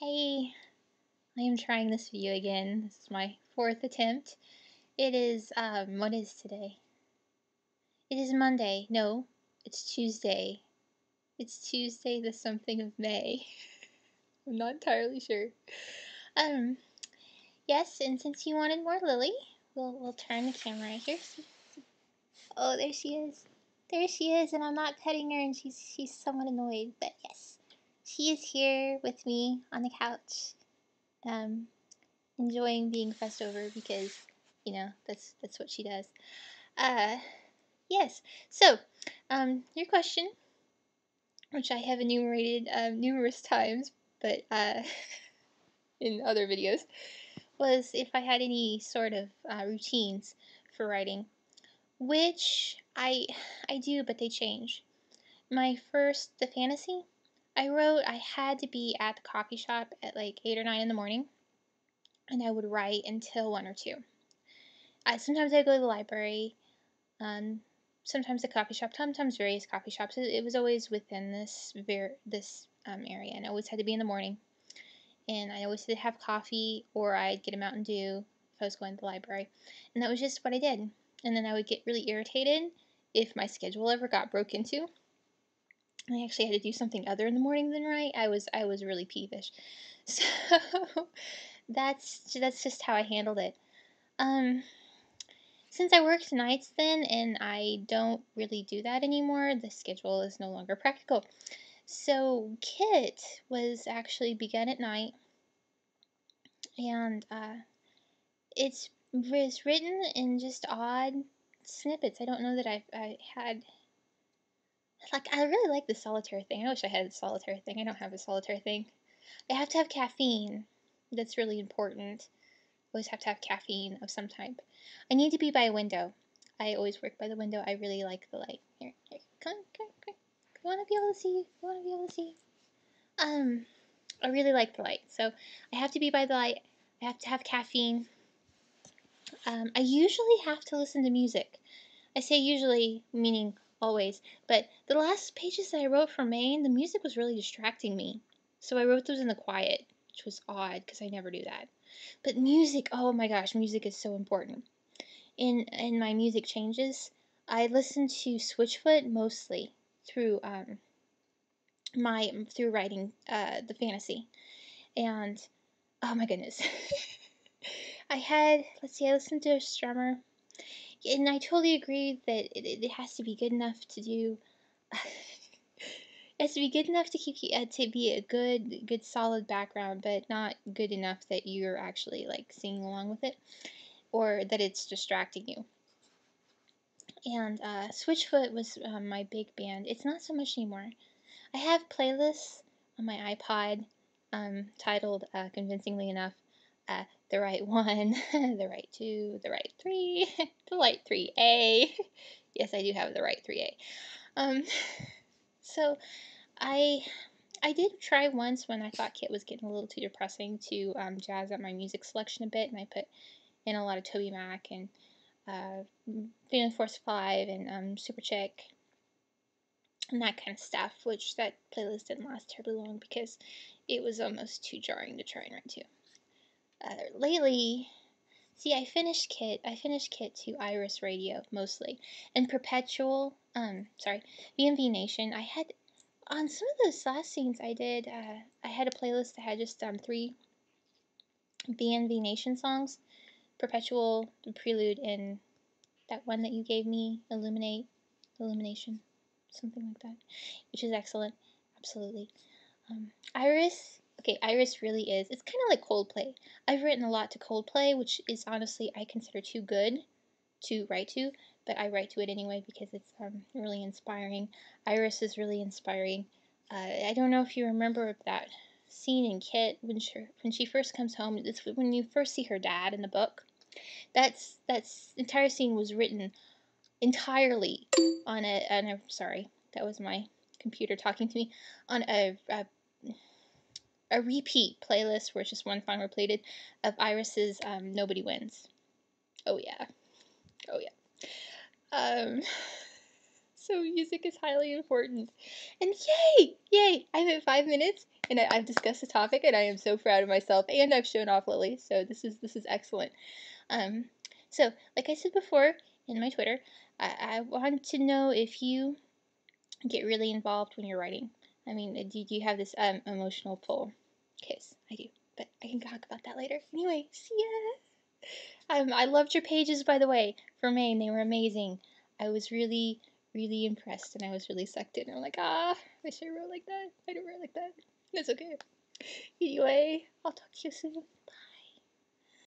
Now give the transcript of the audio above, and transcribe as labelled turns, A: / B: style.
A: Hey, I am trying this video again. This is my fourth attempt. It is, what is today? It is Monday. No, it's Tuesday. It's Tuesday the something of May. I'm not entirely sure. Um, yes, and since you wanted more Lily, we'll turn the camera here. Oh, there she is. There she is, and I'm not petting her, and she's somewhat annoyed, but yes. She is here with me on the couch. Enjoying being fussed over because, that's what she does. Yes. So, your question, which I have enumerated numerous times, but in other videos, was if I had any sort of routines for writing, which I do, but they change. The fantasy I wrote, I had to be at the coffee shop at like 8 or 9 in the morning, and I would write until 1 or 2. Sometimes I'd go to the library, sometimes a coffee shop, sometimes various coffee shops. It was always within this area, and I always had to be in the morning. And I always had to have coffee, or I'd get a Mountain Dew if I was going to the library. And that was just what I did. And then I would get really irritated if my schedule ever got broke into. And I actually had to do something other in the morning than write. I was really peevish. So that's just how I handled it. Since I worked nights then, and I don't really do that anymore, the schedule is no longer practical. So Kit was actually begun at night, and it was written in just odd snippets. I don't know that I had, like, I really like the solitaire thing. I wish I had a solitaire thing. I don't have a solitaire thing. I have to have caffeine. That's really important. Always have to have caffeine of some type. I need to be by a window. I always work by the window. I really like the light. Here, come. You want to be able to see? You want to be able to see? I really like the light, so I have to be by the light. I have to have caffeine. I usually have to listen to music. I say usually, meaning always, but the last pages that I wrote for Maine, the music was really distracting me. So I wrote those in the quiet, which was odd because I never do that. But music, oh my gosh, music is so important. In my music changes, I listen to Switchfoot mostly through through writing the fantasy. And oh my goodness. I listened to a strummer, and I totally agree that it has to be good enough to do. It has to be good enough to keep to be a good solid background, but not good enough that you're actually like singing along with it, or that it's distracting you. And Switchfoot was my big band. It's not so much anymore. I have playlists on my iPod titled, convincingly enough, The Right One, The Right Two, The Right Three, The Right 3A. Yes, I do have The Right 3A. So I did try once when I thought Kit was getting a little too depressing to jazz up my music selection a bit, and I put in a lot of Toby Mac and Feeling Force 5 and Super Chick and that kind of stuff, which that playlist didn't last terribly long because it was almost too jarring to try and write to. Lately, see, I finished Kit to Iris Radio mostly, and Perpetual. VMV Nation. I had on some of those last scenes I did. I had a playlist that had just 3 VMV Nation songs: Perpetual, the Prelude, and that one that you gave me, Illumination, something like that, which is excellent, absolutely. Iris really is. It's kind of like Coldplay. I've written a lot to Coldplay, which is honestly I consider too good to write to, but I write to it anyway because it's really inspiring. Iris is really inspiring. I don't know if you remember that scene in Kit when she first comes home. It's when you first see her dad in the book. That's entire scene was written entirely on a sorry, that was my computer talking to me, on a repeat playlist where it's just one song repeated of Iris's Nobody Wins. Oh yeah. So music is highly important. And yay! I hit 5 minutes and I've discussed the topic and I am so proud of myself and I've shown off Lily. So this is excellent. Um, so like I said before in my Twitter, I want to know if you get really involved when you're writing. I mean, do you have this emotional pull? Kiss, I do, but I can talk about that later. Anyway, see ya. I loved your pages, by the way, for Maine. They were amazing. I was really, really impressed, and I was really sucked in. I'm like, I wish I wrote like that. I don't write like that. That's okay. Anyway, I'll talk to you soon.